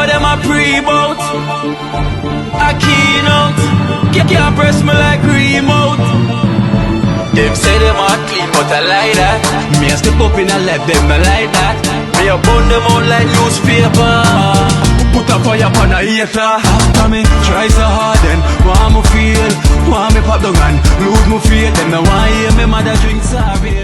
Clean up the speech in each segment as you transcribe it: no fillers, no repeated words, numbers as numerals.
them a pre-bout. A Kino. Can't press me like remote. Them say them a clean, but I like that. Me a step up in a lap, them I like that. Me a burn them out like newspaper. Put a fire upon a hater. After me, try so hard then want me feel, want me pop down and lose me faith. Them no want hear me mother drink sorry.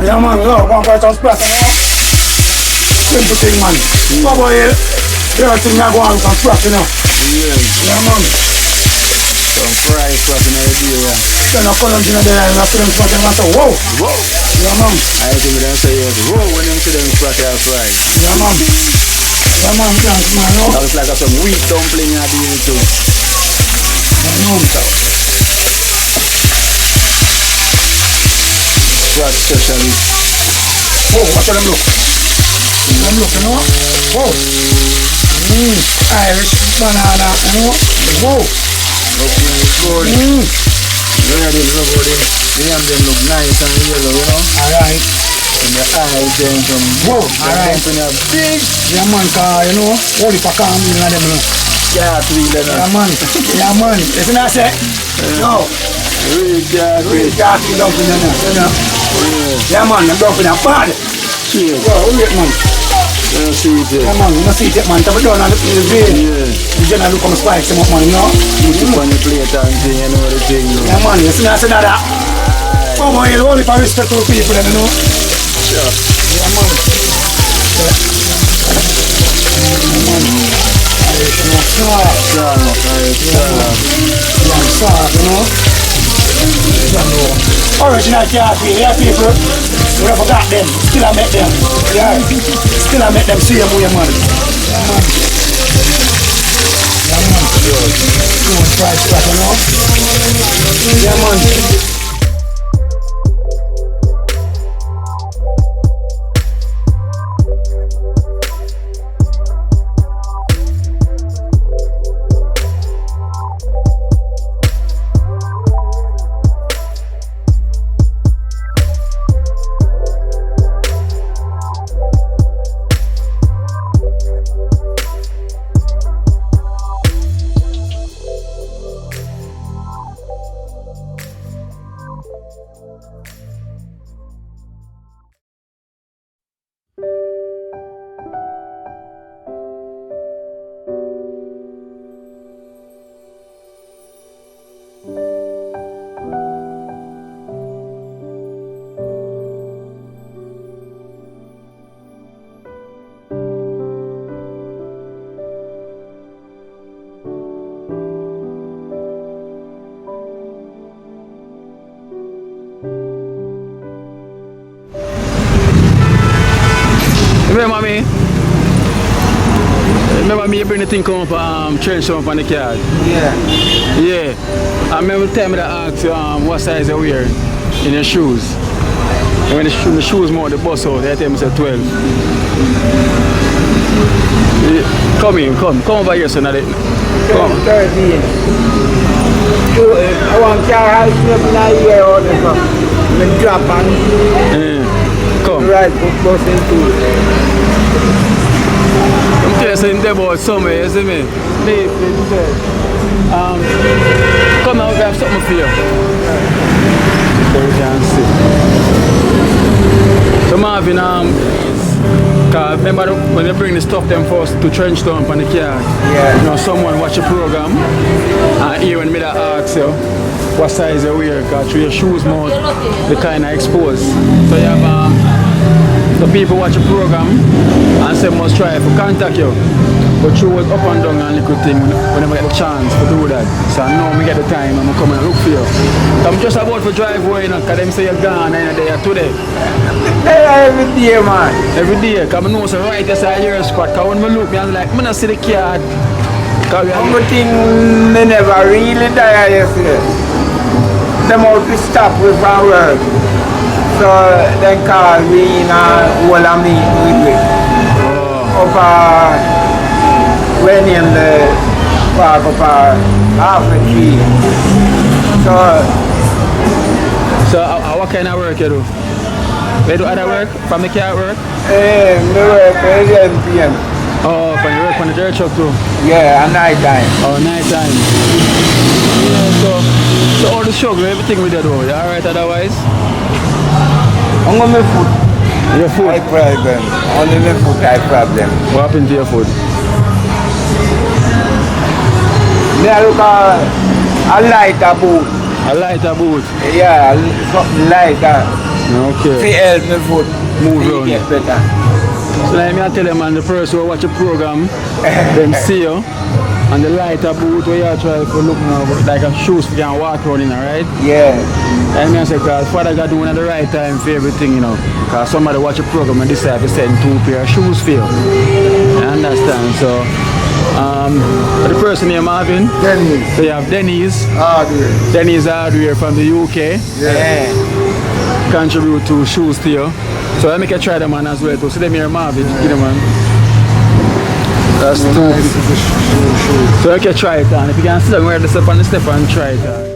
Yeah man, look, one quite on splash, you know? Simple thing man. Bubble here, everything I go on some splash, you know? Yeah man. Some fry splash in the idea, yeah. Then I call them in there and I see them splash and I say, whoa! Whoa! Yeah man. I think them say yes, whoa, when them see them splash they fry. Yeah man. Yeah man, thanks man, no? That was like some wheat dumpling I did too. Yeah man. Splash specialist. Whoa, watch them look. Them look, you know? Whoa. Irish banana, you know? Whoa. Looking good. Look at them, look at them. The hand them look nice and yellow, you know? Alright. And the eyes them some. Whoa, alright. Big. Yeah man, cause you know, holy for calm in them, you know? Yeah, three letters. Yeah man. Yeah man. Listen I say? Yo. Really Really dumpling, you know? Yeah man, I'm dumpling a bad. Cheers. Yo, wait man. You don't see it there. Yeah man, you don't see it man. Tell me down on the vein. Yeah. You just look on the spikes them up man, you know? You put on the plate and thing, you know the thing, you know? Yeah man, you see I say that? Come on, you only for respect to people, you know? Sure. Yeah man. Yeah man. You know? Original coffee, yeah people. We never got them, still I make them. Yeah, still I make them see them way man. Yeah man. Yeah man. Good price back, you know? Yeah man. Remember me? Remember me bring the thing come up TrenchTown on the card? Yeah. Yeah. I remember the time that I asked you what size you wear in your shoes. And when the shoes more the bus out, they tell me say 12. Yeah. Come over here, son. Come. 13. I want to carry a year or whatever. Then drop and Come. ride bus into I'm telling you something about somewhere, you see me? Come now, we have something for you. So you can see. So Marvin, cause remember when they bring the stuff them first to TrenchTown on the car? Yeah. You know, someone watch the program and hear when me that ask you, what size you wear, because through your shoes mouth, they kind of exposed. So you have the people watch the program and say must try to contact you. But through was up and down and little thing whenever I get the chance to do that. So now I get the time and I come and look for you. So I'm just about to drive away, you know, because them say you're gone and you're there today. Every day, man. Every day, because I know it's right inside your squad. Because when I look, I'm like, I don't see the car. One thing they never really die yesterday. Them out to stop with our work. So they call me and all of me with it. Up when in the park up half a tree. So what kind of work you do? You do other work? From the car work? I work at 11 p.m. Oh, when you work on the dirt truck too? Yeah, at night time. Oh, night time. Yeah, so all the struggle, everything we do, you alright otherwise? I'm on my foot. Your foot? I problem. Only my foot I problem. What happened to your foot? I look at a lighter boot. A lighter boot? Yeah, something lighter. Okay. To help my foot move around. Get better. So let me tell them, man, the person who watch the program, them see you, and the lighter boot where you try to look now, like a shoes you can walk around in, right? Yeah. And I say, because Father God doing at the right time for everything, you know. Because somebody watch the program and decide to send 2 pair of shoes for you. You understand? So, the person named Marvin. Dennis. So you have Dennis. Hardware. Dennis Hardware from the UK. Yeah. Contribute to shoes to you. So let me try them on as well too. See them here, Marvin. Give them on. That's two. So you can try it on. If you can sit down, wear the step on the step and try it on.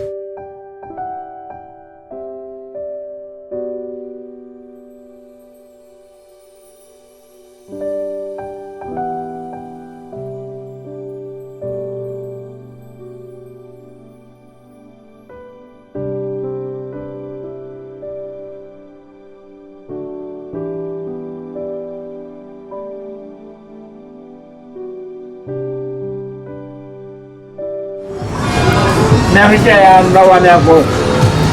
Now we say I'm the one that goes.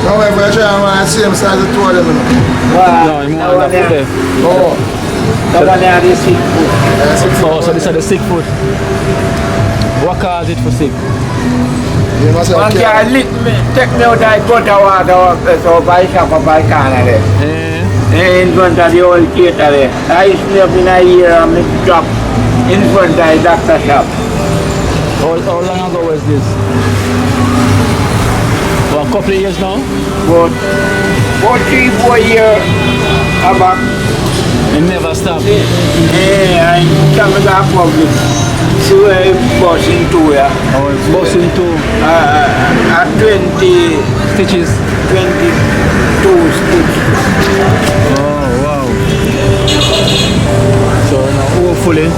No, if I try and see him size of 2 of them. No, I'm the one there. Oh. The one that is sick foot. Oh, so this is the sick foot. What cause it for sick? You must have One guy lick me, take me out and go to water, so I shop up my car there. In front of the old theater there. I slept in a year and I drop in front of the doctor shop. How long ago was this? For a couple of years now? About 3-4 years back. It never stopped? Yeah, I'm coming back public. So I'm busting too, yeah. Oh, it's busting too? At 20 stitches? 22 stitches. Oh, wow. So now hopefully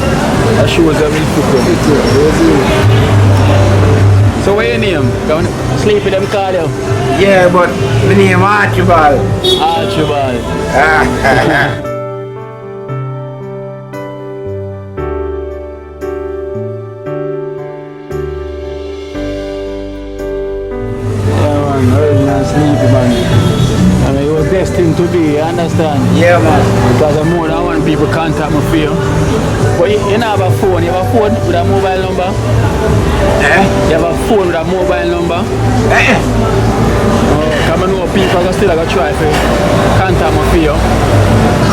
that shows that will fit. So what's your name? Go sleep with them call you? Yeah, but my name Archibald. Archibald. Sleepy man. I mean, it was destined to be, you understand? Yeah, man. Because more than one people contact me for you. But you don't have a phone. You have a phone with a mobile number? You have a phone with a mobile number? Because I know people are still going to try to contact me for you.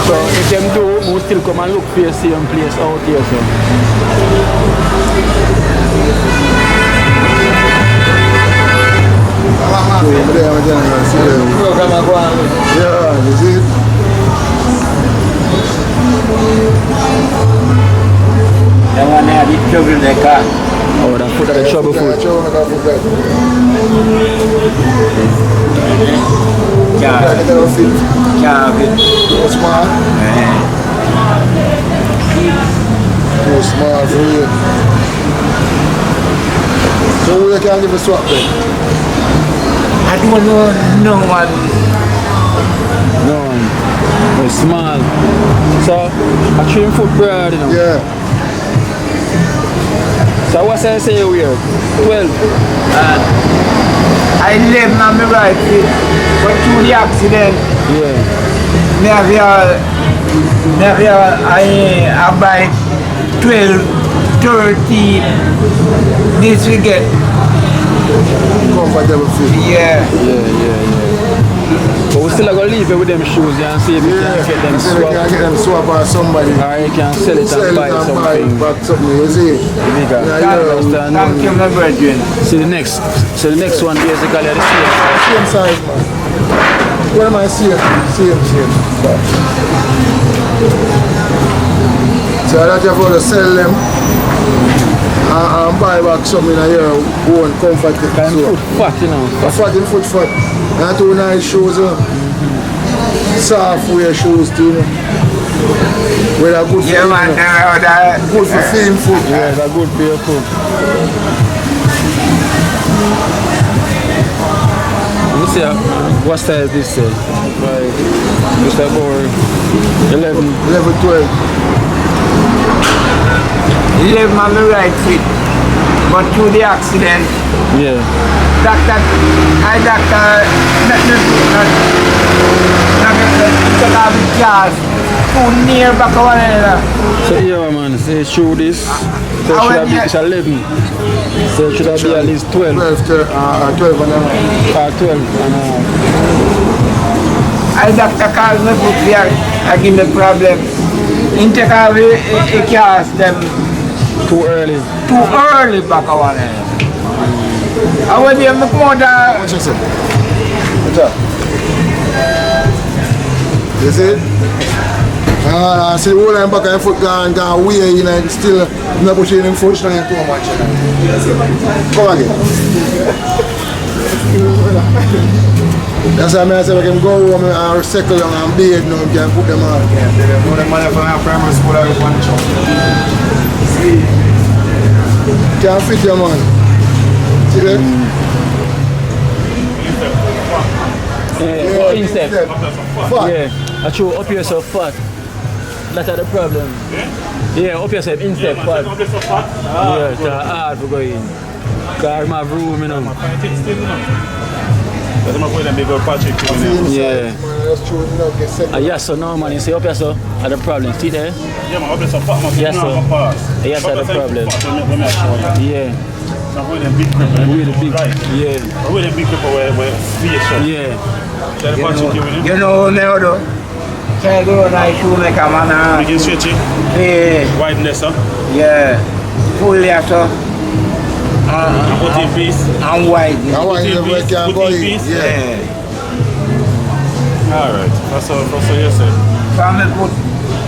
So if them do, we'll still come and look for your same place out here. So. Yeah, you see? The one that is trouble in the car. Oh, that food, that trouble food. Can't fit. Too small? Too small for you. So who you can give a swap then? I don't know no one. No one. It's small. So, a trim foot bird, you know? Yeah. So what's I say you wear? 12? I live on my right feet, but through the accident, I buy 12, 13 this we get. Comfortable feet. Yeah. But we still going to leave it with them shoes and see if we can get them See if we can get them swap or somebody. Or you can sell it and buy something. Back something, you see? Bigger. Thank you, my brethren. See the next one basically the Same size, man. What am I seeing? Same. So I just want to sell them and buy back something in here who want comfort. kind of fat, you know. Foot fat. And two nice shoes, soft wear shoes too, you know. With a good Yeah, man, good for film foot. Yeah, it's a good pair of foot. Let me see what style this is. Just about 11. Level 12. live on the right feet, but through the accident, doctor, too near back one another. So yeah man, say through this, so it should have been 11. So it should have been at least 12. 12 and a half. 12 and a half. I doctor calls me put here, I give me problem. In take away a cast them too early back one another. I went here my mother. What you say? What's up? You see? I see the whole line back and foot gone way, you know, still not pushing him foot trying too much. Come again. That's why I say I can go home and recycle them and bathe now and can put them on. Put them on from primary school or one shop. Can't fit them on. See that? Instep. Fat. Yeah, I show up yourself fat. That's the problem. Yeah, up yourself instep fat. Yeah, it's hard to go in. Because I have room, you know. Yeah. Yes, so no man, you see up here so are the problem. See there? Yeah, man, up here so fat, man. Yes, sir. Yes, are the problem. Yeah. Really big cripple. Really big. Yeah. Really big cripple where face shop. Yeah. You know now though. Can I go on a shoemaker man? Begin stretching. Yeah. Wideness, huh? Yeah. Fully so. And put in piece. And wide. Put in piece. Yeah. Alright. That's all you say. So I'm going to put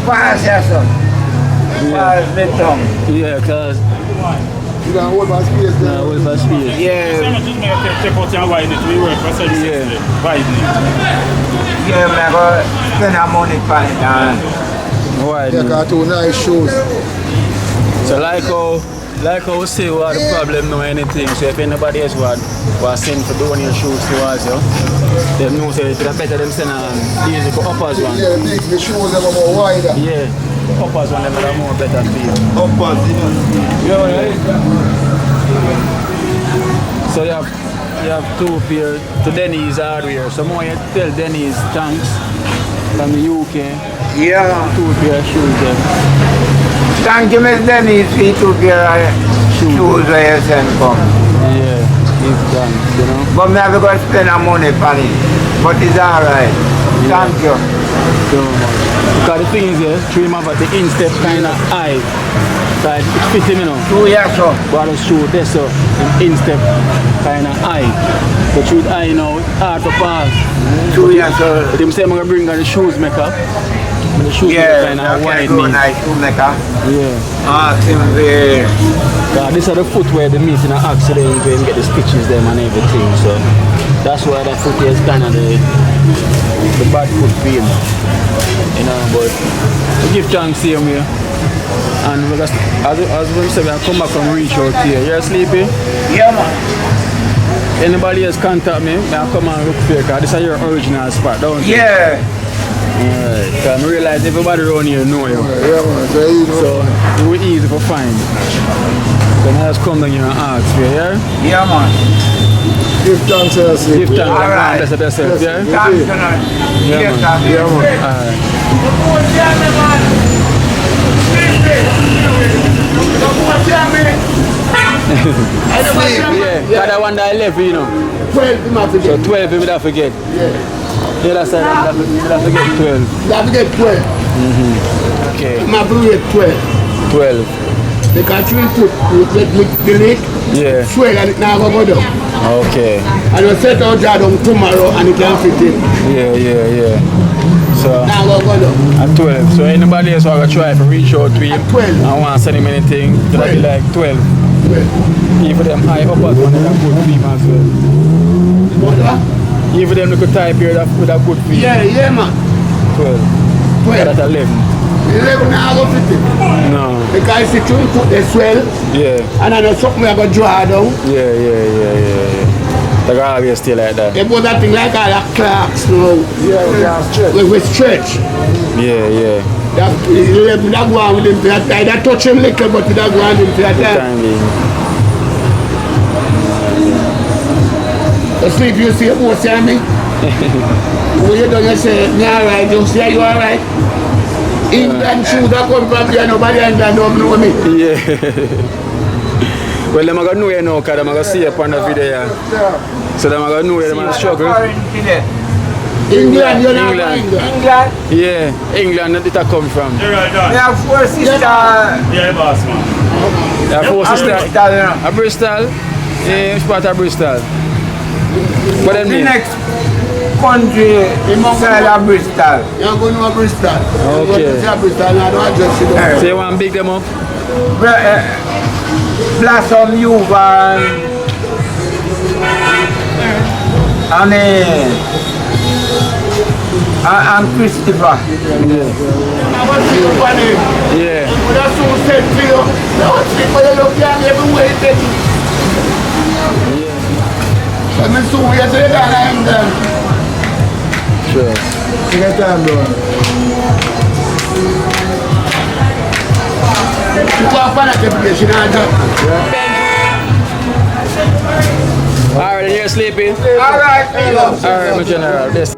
pass here, so. Pass the tongue. Yeah, because You can hold my space there. hold my space. Yeah. Just make a check out and widen it. We work for 76. Widen it. Yeah, man, go spend our money for it. Why? Yeah, got two nice shoes. So like how we say we have the problem no anything. So if anybody else was send for doing your shoes to us, they know say it's better them send these uppers one. Yeah, the shoes are more wider. Yeah. Uppers one them are more better feel. Uppers, Yeah, right. So you have two pair to Denny's hardware. So more you tell Denny's thanks from the UK. Yeah. Two pair of shoes there. Thank you, Miss Dennis, for 2 pair of shoes where you send come. Yeah, it's done, you know. But me have to go spend our money on it. But it's alright. Thank you. So much. Because the thing is, trim over the instep kind of high. So it fits him, you know. 2 years so. But the shoe there, so instep kind of high. But shoe high now, hard to pass. 2 years so. But them say I'm going to bring the shoes maker. The shoes maker kind of wide me. Nice shoemaker. Yeah. Ask him there. These are the footwear they meet in an accident when you get the stitches them and everything. So that's why that footwear is kind of the bad foot feel. You know, but we give thanks to him here. And we're just, as we said, we come back from reach out here. You're sleepy? Yeah, man. Anybody else contact me, I'll come and look for you because this is your original spot, don't you? Yeah. Alright. Because I realize everybody around here know you. Yeah, man. So easy. So it will easy for find. Then I just come down here and ask you, yeah? Yeah, man. Give thanks to yourself. Give thanks and Alright. bless yourself, yeah? Thanks, man. Yeah, man. Yeah, man. Alright. Yeah, that one that I left, you know. 12, you might So forget. 12, you don't forget. Yeah. The other side, you don't forget 12. You have to get 12. Okay. You might forget 12. 12. Because you put the lake, Yeah. swell and it now go down. Okay. And you set out that down tomorrow and it can fit in. Yeah. So Now go down. at 12. So anybody else who gonna try to reach out to him At 12. and want to send him anything, it'll be like 12. 12. Even them high up as one, they can good for him as well. What? Even them little type here that with a good fee. Yeah, man. 12. 12. That's 11. 11 now go fit in. No. Because if you put the swell Yeah. and then something I go draw down, Yeah. They gotta always stay like that. they put that thing like all the clocks now. Yeah, we stretch. Yeah. That 11 that go on with him for that time. That touch him little but that go on with him for that time. Time being. You sleep, you see more see me? When you done you say, me alright, you say you alright? England shoes that come from there, nobody in England don't know me. Yeah. Well, them are gonna know you now, because them are gonna see you upon the video. So them are gonna know you, them are gonna struggle. England, you're not from England. England. Yeah, England, that it come from. You're right, We done. have 4 sisters. Yeah, boss, man. Yeah, four sister. Bristol, you know. A Bristol? Yeah, which part of Bristol? What them The name? next country inside of Bristol. You're going to Bristol. Okay. You're going to Bristol and I don't address you down. So you want to big them up? Blossom Yuvan. And Christopher. I want to see you funny. Yeah. But that's so said to you. Don't sleep for you look young everywhere you take it. I'm so weird to that England. Sure. Take your time, bro. You go up on that application and drop. Alright, you're sleeping? Alright, Alright, my general. This.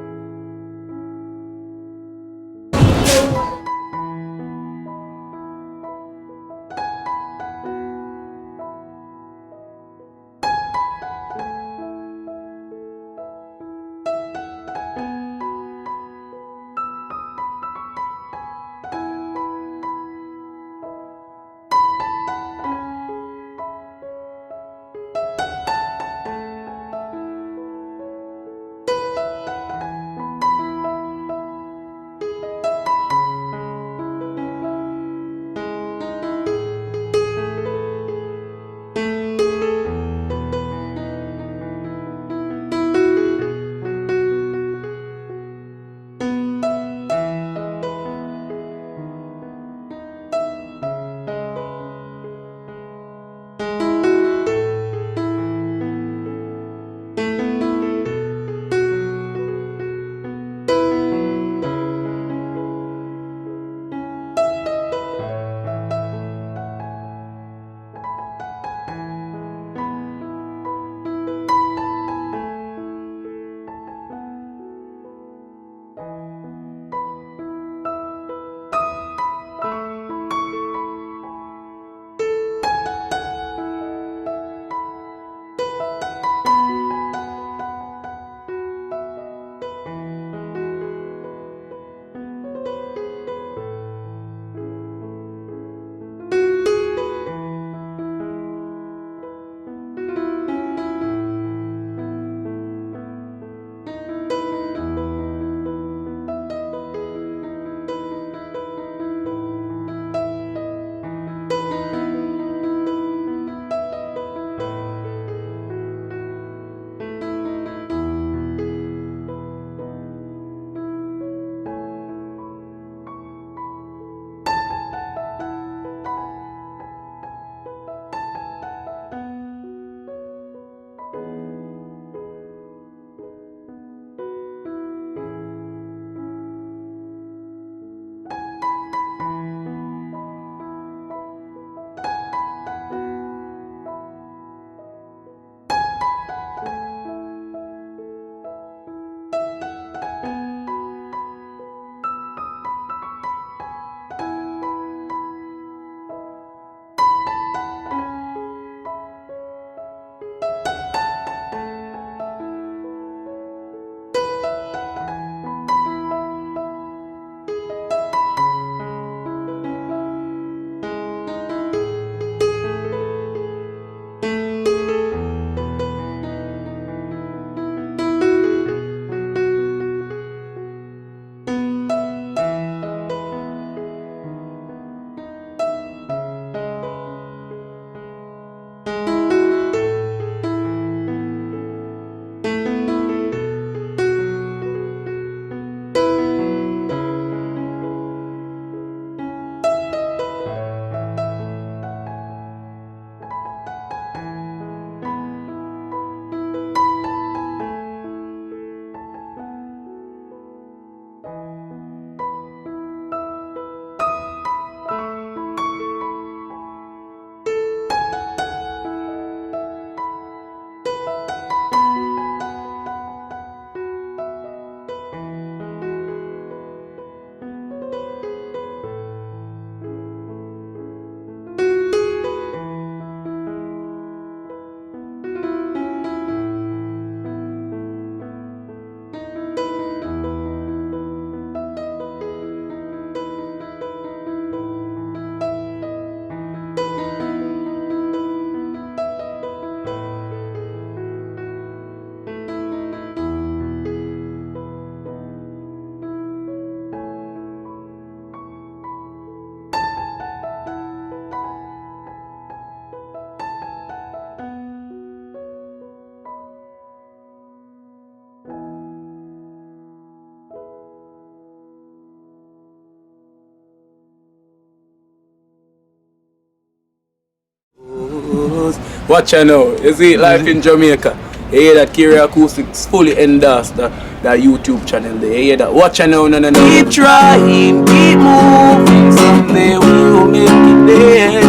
Watch out now. You see life in Jamaica. You hear that Kira Acoustics fully endorsed that YouTube channel there. You hear that? Watch out now, no. Keep trying, keep moving. Someday we will make it there.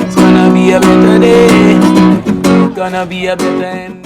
It's gonna be a better day. Gonna be a better end.